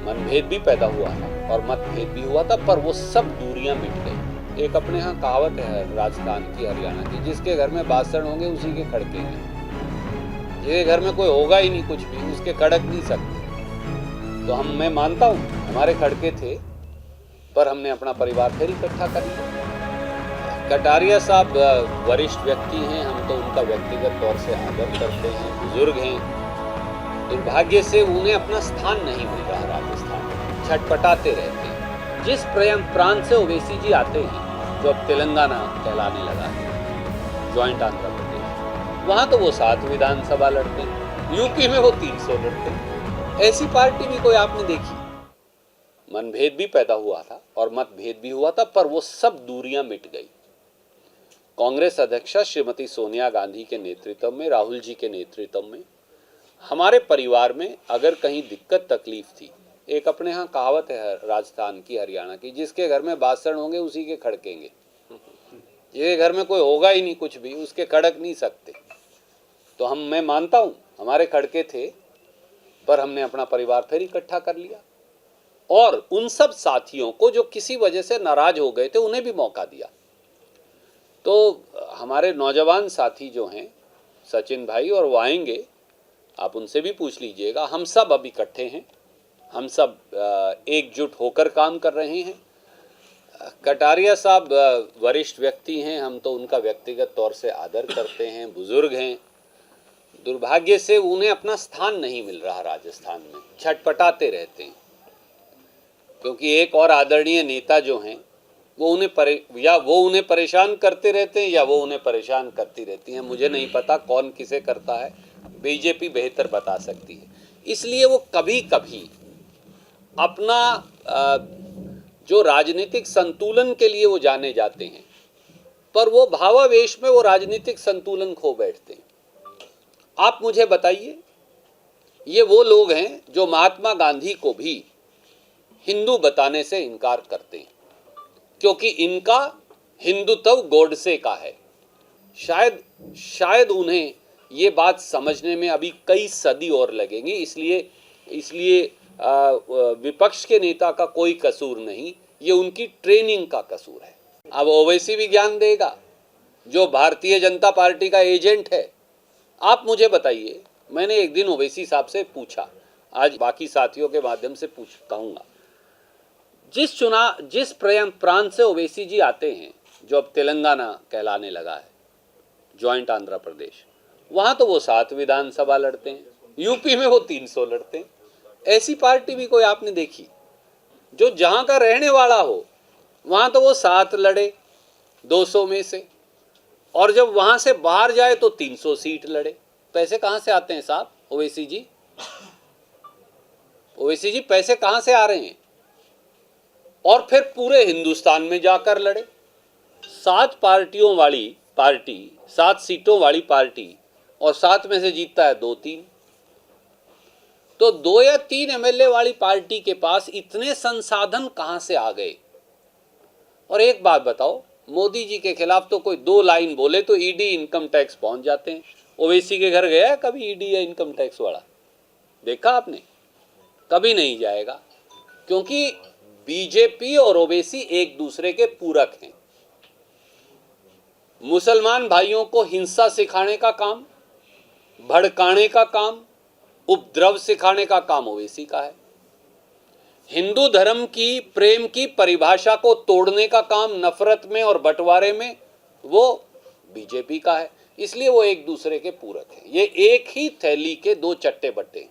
मनभेद भी पैदा हुआ था और मतभेद भी हुआ था, पर वो सब दूरियां मिट गई। एक अपने यहाँ कहावत है राजस्थान की, हरियाणा की, जिसके घर में बासण होंगे उसी के खड़केंगे। जिसके घर में कोई होगा ही नहीं कुछ भी, उसके खड़क नहीं सकते। तो मैं मानता हूँ हमारे खड़के थे, पर हमने अपना परिवार फिर इकट्ठा कर लिया। कटारिया साहब वरिष्ठ व्यक्ति हैं, हम तो उनका व्यक्तिगत तौर से आदर करते हैं, बुजुर्ग हैं। दुर्भाग्य से उन्हें अपना स्थान नहीं मिल रहा राजस्थान में, छटपटाते रहते हैं। जिस प्रांत से ओवैसी जी आते हैं, जो अब तेलंगाना कहलाने लगा है, ज्वाइंट आंध्र प्रदेश, वहां तो वो 7 विधानसभा लड़ते हैं, यूपी में वो 300 लड़ते हैं। ऐसी पार्टी भी कोई आपने देखी? मनभेद भी पैदा हुआ था और मतभेद भी हुआ था, पर वो सब दूरियां मिट गई। कांग्रेस अध्यक्षा श्रीमती सोनिया गांधी के नेतृत्व में, राहुल जी के नेतृत्व में, हमारे परिवार में अगर कहीं दिक्कत तकलीफ थी, एक अपने यहाँ कहावत है राजस्थान की, हरियाणा की, जिसके घर में बासण होंगे उसी के खड़केंगे। जिसके घर में कोई होगा ही नहीं कुछ भी, उसके खड़क नहीं सकते। तो मैं मानता हूँ हमारे खड़के थे, पर हमने अपना परिवार फिर इकट्ठा कर लिया और उन सब साथियों को जो किसी वजह से नाराज हो गए थे, उन्हें भी मौका दिया। तो हमारे नौजवान साथी जो हैं, सचिन भाई, और वो आएंगे, आप उनसे भी पूछ लीजिएगा। हम सब अब इकट्ठे हैं, हम सब एकजुट होकर काम कर रहे हैं। कटारिया साहब वरिष्ठ व्यक्ति हैं, हम तो उनका व्यक्तिगत तौर से आदर करते हैं, बुजुर्ग हैं। दुर्भाग्य से उन्हें अपना स्थान नहीं मिल रहा राजस्थान में, छटपटाते रहते हैं। क्योंकि एक और आदरणीय नेता जो हैं, वो उन्हें परेशान करते रहते हैं या वो उन्हें परेशान करती रहती हैं। मुझे नहीं पता कौन किसे करता है, बीजेपी बेहतर बता सकती है। इसलिए वो कभी कभी अपना जो राजनीतिक संतुलन के लिए वो जाने जाते हैं, पर वो भावावेश में वो राजनीतिक संतुलन खो बैठते हैं। आप मुझे बताइए, ये वो लोग हैं जो महात्मा गांधी को भी हिंदू बताने से इनकार करते हैं, क्योंकि इनका हिंदुत्व गोडसे का है। शायद उन्हें ये बात समझने में अभी कई सदी और लगेंगी। इसलिए विपक्ष के नेता का कोई कसूर नहीं, ये उनकी ट्रेनिंग का कसूर है। अब ओवैसी भी ज्ञान देगा, जो भारतीय जनता पार्टी का एजेंट है। आप मुझे बताइए, मैंने एक दिन ओवैसी साहब से पूछा, आज बाकी साथियों के माध्यम से कहूँगा, जिस प्रांत से ओवैसी जी आते हैं, जो अब तेलंगाना कहलाने लगा है, ज्वाइंट आंध्र प्रदेश, वहां तो वो 7 विधानसभा लड़ते हैं, यूपी में वो 300 लड़ते हैं। ऐसी पार्टी भी कोई आपने देखी? जो जहां का रहने वाला हो, वहां तो वो 7 लड़े 200 में से, और जब वहां से बाहर जाए तो 300 सीट लड़े। पैसे कहां से आते हैं साहब? ओवैसी जी पैसे कहां से आ रहे हैं? और फिर पूरे हिंदुस्तान में जाकर लड़े। 7 पार्टियों वाली पार्टी, 7 सीटों वाली पार्टी, और 7 में से जीतता है 2-3। तो 2 या 3 एमएलए वाली पार्टी के पास इतने संसाधन कहां से आ गए? और एक बात बताओ, मोदी जी के खिलाफ तो कोई 2 लाइन बोले तो ईडी, इनकम टैक्स पहुंच जाते हैं। ओवैसी के घर गया है कभी ईडी या इनकम टैक्स वाला? देखा आपने? कभी नहीं जाएगा, क्योंकि बीजेपी और ओवैसी एक दूसरे के पूरक हैं। मुसलमान भाइयों को हिंसा सिखाने का काम, भड़काने का काम, उपद्रव सिखाने का काम ओवैसी का है। हिंदू धर्म की, प्रेम की परिभाषा को तोड़ने का काम नफरत में और बंटवारे में वो बीजेपी का है। इसलिए वो एक दूसरे के पूरक हैं। ये एक ही थैली के 2 चट्टे बट्टे हैं।